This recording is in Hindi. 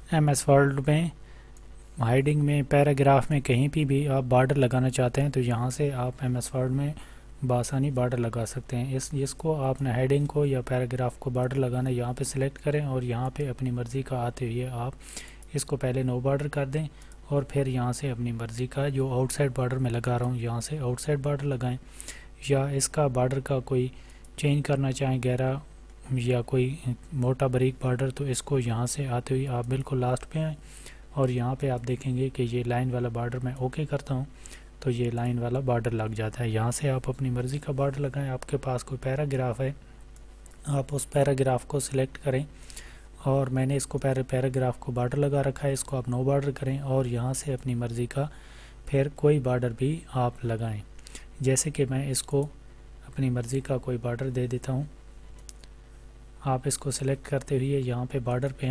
MS वर्ड में हाइडिंग में पैराग्राफ में कहीं भी आप बॉर्डर लगाना चाहते हैं तो यहाँ से आप MS वर्ड में बासानी बॉर्डर लगा सकते हैं। इसको आपने हेडिंग को या पैराग्राफ को बॉर्डर लगाना यहाँ पे सिलेक्ट करें और यहाँ पे अपनी मर्ज़ी का आते हुए आप इसको पहले नो बॉर्डर कर दें और फिर यहाँ से अपनी मर्ज़ी का जो आउटसाइड बॉर्डर में लगा रहा हूँ यहाँ से आउटसाइड बॉर्डर लगाएं, या इसका बॉर्डर का कोई चेंज करना चाहें गहरा या कोई मोटा बारीक बॉर्डर, तो इसको यहाँ से आते हुए आप बिल्कुल लास्ट पे आएँ और यहाँ पे आप देखेंगे कि ये लाइन वाला बॉर्डर मैं ओके करता हूँ तो ये लाइन वाला बॉर्डर लग जाता है। यहाँ से आप अपनी मर्ज़ी का बॉर्डर लगाएं। आपके पास कोई पैराग्राफ है आप उस पैराग्राफ को सिलेक्ट करें और मैंने इसको पैराग्राफ को बॉर्डर लगा रखा है, इसको आप नो बॉर्डर करें और यहाँ से अपनी मर्ज़ी का फिर कोई बॉर्डर भी आप लगाएं। जैसे कि मैं इसको अपनी मर्ज़ी का कोई बॉर्डर दे देता हूँ। आप इसको सिलेक्ट करते हुए यहाँ पे बॉर्डर पे